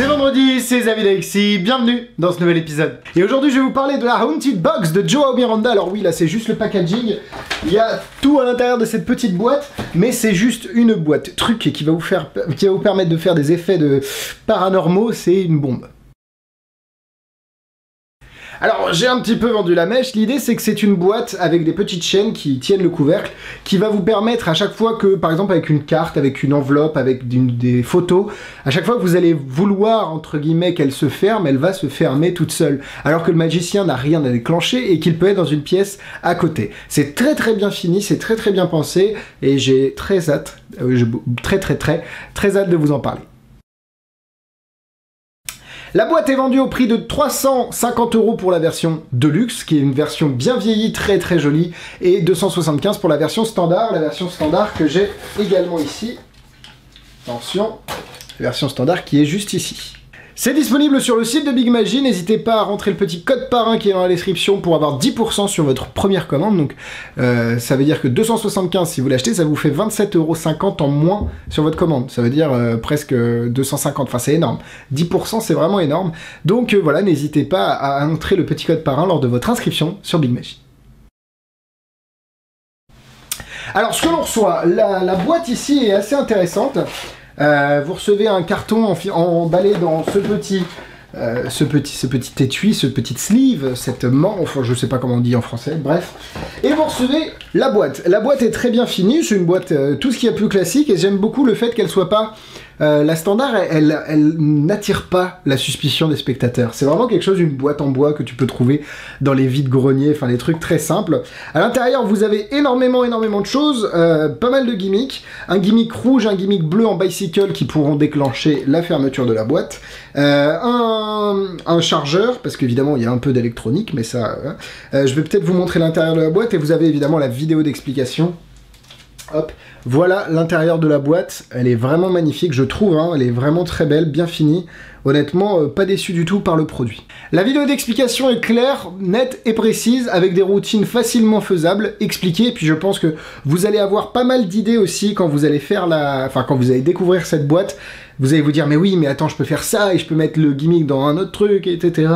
C'est vendredi, c'est Xavier d'Alexis, bienvenue dans ce nouvel épisode. Et aujourd'hui je vais vous parler de la Haunted Box de Joao Miranda. Alors oui, là c'est juste le packaging, il y a tout à l'intérieur de cette petite boîte, mais c'est juste une boîte truc qui va vous permettre de faire des effets de paranormaux, c'est une bombe. Alors j'ai un petit peu vendu la mèche, l'idée c'est que c'est une boîte avec des petites chaînes qui tiennent le couvercle, qui va vous permettre à chaque fois que, par exemple avec une carte, avec une enveloppe, avec des photos, à chaque fois que vous allez vouloir, entre guillemets, qu'elle se ferme, elle va se fermer toute seule, alors que le magicien n'a rien à déclencher et qu'il peut être dans une pièce à côté. C'est très bien fini, c'est très bien pensé, et j'ai très hâte, très hâte de vous en parler. La boîte est vendue au prix de 350 € pour la version Deluxe, qui est une version bien vieillie, très jolie, et 275 pour la version standard que j'ai également ici. Attention, la version standard qui est juste ici. C'est disponible sur le site de Big Magie, n'hésitez pas à rentrer le petit code parrain qui est dans la description pour avoir 10% sur votre première commande, donc ça veut dire que 275 si vous l'achetez, ça vous fait 27,50 € en moins sur votre commande, ça veut dire presque 250, enfin c'est énorme, 10% c'est vraiment énorme, donc voilà, n'hésitez pas à entrer le petit code parrain lors de votre inscription sur Big Magie. Alors ce que l'on reçoit, la boîte ici est assez intéressante. Vous recevez un carton emballé dans ce petit étui, ce petit sleeve, cette manche, enfin je sais pas comment on dit en français, bref. Et vous recevez la boîte. La boîte est très bien finie, c'est une boîte tout ce qu'il y a plus classique, et j'aime beaucoup le fait qu'elle soit pas... la standard, elle n'attire pas la suspicion des spectateurs. C'est vraiment quelque chose, une boîte en bois que tu peux trouver dans les vides-greniers, enfin des trucs très simples. À l'intérieur, vous avez énormément de choses, pas mal de gimmicks. Un gimmick rouge, un gimmick bleu en bicycle qui pourront déclencher la fermeture de la boîte. Un chargeur, parce qu'évidemment il y a un peu d'électronique, mais ça... je vais peut-être vous montrer l'intérieur de la boîte, et vous avez évidemment la vidéo d'explication. Hop, voilà l'intérieur de la boîte, elle est vraiment magnifique, je trouve, hein, elle est vraiment très belle, bien finie. Honnêtement, pas déçu du tout par le produit. La vidéo d'explication est claire, nette et précise, avec des routines facilement faisables, expliquées, et puis je pense que vous allez avoir pas mal d'idées aussi quand vous allez faire quand vous allez découvrir cette boîte. Vous allez vous dire, mais oui, mais attends, je peux faire ça, et je peux mettre le gimmick dans un autre truc, etc.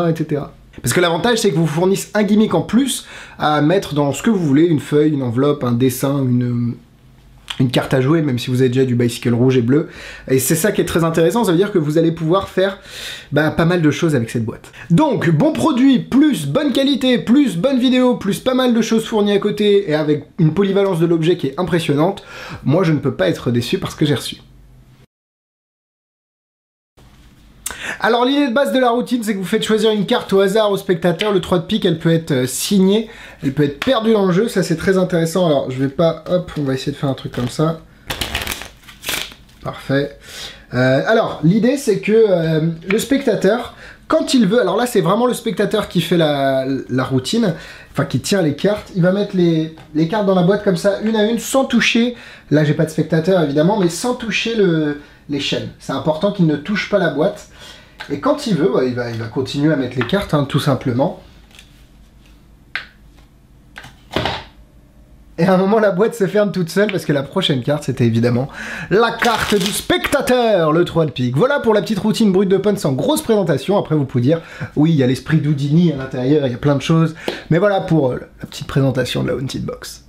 Parce que l'avantage, c'est que vous fournissez un gimmick en plus à mettre dans ce que vous voulez, une feuille, une enveloppe, un dessin, une carte à jouer, même si vous avez déjà du bicycle rouge et bleu. Et c'est ça qui est très intéressant, ça veut dire que vous allez pouvoir faire pas mal de choses avec cette boîte. Donc, bon produit, plus bonne qualité, plus bonne vidéo, plus pas mal de choses fournies à côté, et avec une polyvalence de l'objet qui est impressionnante, moi je ne peux pas être déçu par ce que j'ai reçu. Alors l'idée de base de la routine, c'est que vous faites choisir une carte au hasard au spectateur. Le 3 de pique, elle peut être signée, elle peut être perdue dans le jeu, ça c'est très intéressant. Alors je vais pas, hop, on va essayer de faire un truc comme ça. Parfait. Alors l'idée c'est que le spectateur, quand il veut, alors là c'est vraiment le spectateur qui fait la routine, enfin qui tient les cartes, il va mettre les cartes dans la boîte comme ça, une à une, sans toucher, là j'ai pas de spectateur évidemment, mais sans toucher les chaînes. C'est important qu'il ne touche pas la boîte. Et quand il veut, il va continuer à mettre les cartes, hein, tout simplement. Et à un moment, la boîte se ferme toute seule, parce que la prochaine carte, c'était évidemment la carte du spectateur, le 3 de pique. Voilà pour la petite routine brute de punch sans grosse présentation. Après, vous pouvez dire, oui, il y a l'esprit d'Houdini à l'intérieur, il y a plein de choses. Mais voilà pour la petite présentation de la Haunted Box.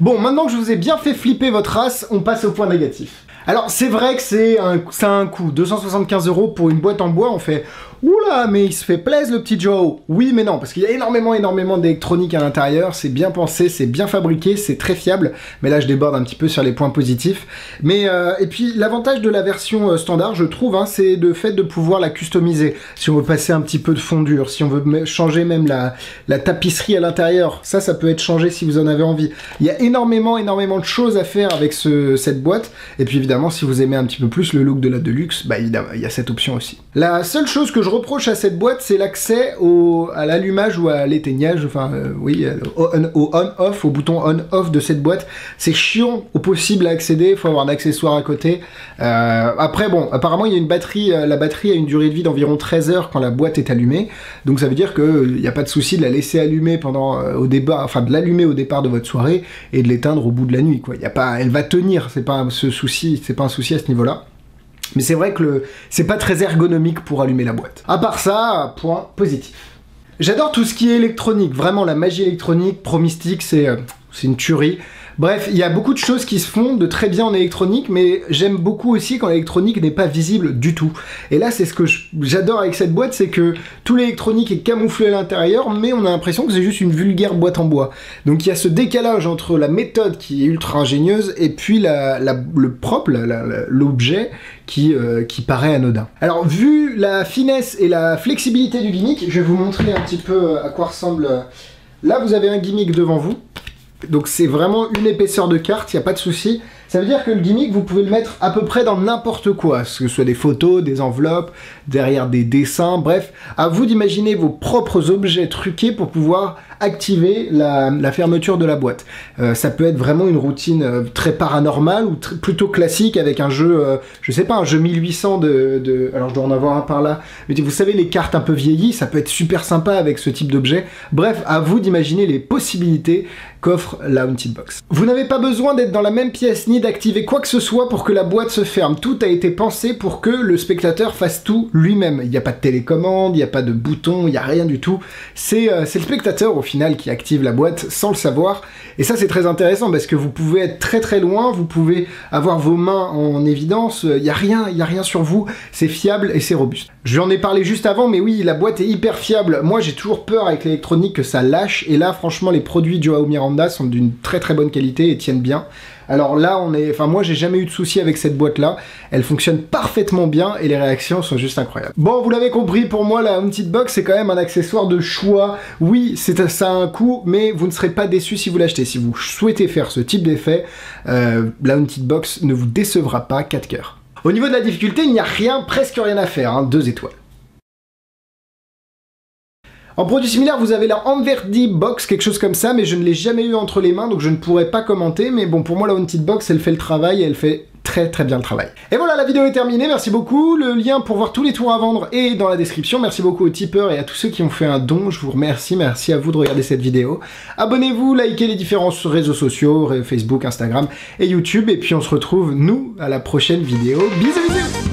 Bon, maintenant que je vous ai bien fait flipper votre race, on passe au point négatif. Alors c'est vrai que ça a un coût, 275 € pour une boîte en bois, on fait oula, mais il se fait plaisir le petit Joe. Oui mais non, parce qu'il y a énormément d'électronique à l'intérieur, c'est bien pensé, c'est bien fabriqué, c'est très fiable, mais là je déborde un petit peu sur les points positifs. Mais et puis l'avantage de la version standard, je trouve, hein, c'est le fait de pouvoir la customiser. Si on veut passer un petit peu de fondure, si on veut changer même la tapisserie à l'intérieur, ça peut être changé si vous en avez envie. Il y a énormément de choses à faire avec cette boîte, et puis évidemment si vous aimez un petit peu plus le look de la Deluxe, évidemment il y a cette option aussi. La seule chose que je reproche à cette boîte, c'est l'accès à l'allumage ou à l'éteignage, enfin oui, au on-off, au bouton on-off de cette boîte. C'est chiant au possible à accéder, il faut avoir un accessoire à côté. Après bon, apparemment il y a une batterie, la batterie a une durée de vie d'environ 13 heures quand la boîte est allumée, donc ça veut dire qu'il n'y a pas de souci de la laisser allumer pendant de l'allumer au départ de votre soirée et de l'éteindre au bout de la nuit, quoi. Il y a pas, elle va tenir, c'est pas un souci à ce niveau-là. Mais c'est vrai que c'est pas très ergonomique pour allumer la boîte. À part ça, point positif. J'adore tout ce qui est électronique, vraiment la magie électronique, Pro-Mystique, c'est une tuerie. Bref, il y a beaucoup de choses qui se font de très bien en électronique, mais j'aime beaucoup aussi quand l'électronique n'est pas visible du tout. Et là, c'est ce que j'adore avec cette boîte, c'est que tout l'électronique est camouflé à l'intérieur, mais on a l'impression que c'est juste une vulgaire boîte en bois. Donc il y a ce décalage entre la méthode qui est ultra ingénieuse et puis le propre, l'objet qui paraît anodin. Alors, vu la finesse et la flexibilité du gimmick, je vais vous montrer un petit peu à quoi ressemble. Là, vous avez un gimmick devant vous. Donc c'est vraiment une épaisseur de carte, il n'y a pas de souci. Ça veut dire que le gimmick, vous pouvez le mettre à peu près dans n'importe quoi, que ce soit des photos, des enveloppes, derrière des dessins, bref. À vous d'imaginer vos propres objets truqués pour pouvoir activer la fermeture de la boîte. Ça peut être vraiment une routine très paranormale ou plutôt classique avec un jeu, je sais pas, un jeu 1800 alors je dois en avoir un par là, mais vous savez les cartes un peu vieillies, ça peut être super sympa avec ce type d'objet. Bref, à vous d'imaginer les possibilités qu'offre la Haunted Box. Vous n'avez pas besoin d'être dans la même pièce ni d'activer quoi que ce soit pour que la boîte se ferme. Tout a été pensé pour que le spectateur fasse tout lui-même. Il n'y a pas de télécommande, il n'y a pas de bouton, il n'y a rien du tout. C'est le spectateur au final qui active la boîte sans le savoir. Et ça c'est très intéressant parce que vous pouvez être très très loin, vous pouvez avoir vos mains en évidence, il n'y a rien sur vous, c'est fiable et c'est robuste. Je en ai parlé juste avant, mais oui, la boîte est hyper fiable. Moi j'ai toujours peur avec l'électronique que ça lâche, et là franchement les produits Joao Miranda sont d'une très très bonne qualité et tiennent bien. Alors là, moi j'ai jamais eu de soucis avec cette boîte là, elle fonctionne parfaitement bien et les réactions sont juste incroyables. Bon, vous l'avez compris, pour moi la Haunted Box c'est quand même un accessoire de choix. Oui, ça a un coût, mais vous ne serez pas déçus si vous l'achetez. Si vous souhaitez faire ce type d'effet, la Haunted Box ne vous décevra pas, 4 cœurs. Au niveau de la difficulté, il n'y a presque rien à faire, hein, 2 étoiles. En produit similaire, vous avez la Anverdi Box, quelque chose comme ça, mais je ne l'ai jamais eu entre les mains, donc je ne pourrais pas commenter, mais bon, pour moi, la Haunted Box, elle fait le travail, et elle fait très très bien le travail. Et voilà, la vidéo est terminée, merci beaucoup. Le lien pour voir tous les tours à vendre est dans la description. Merci beaucoup aux tipeurs et à tous ceux qui ont fait un don, je vous remercie, merci à vous de regarder cette vidéo. Abonnez-vous, likez les différents réseaux sociaux, Facebook, Instagram et YouTube, et puis on se retrouve, nous, à la prochaine vidéo. Bisous bisous.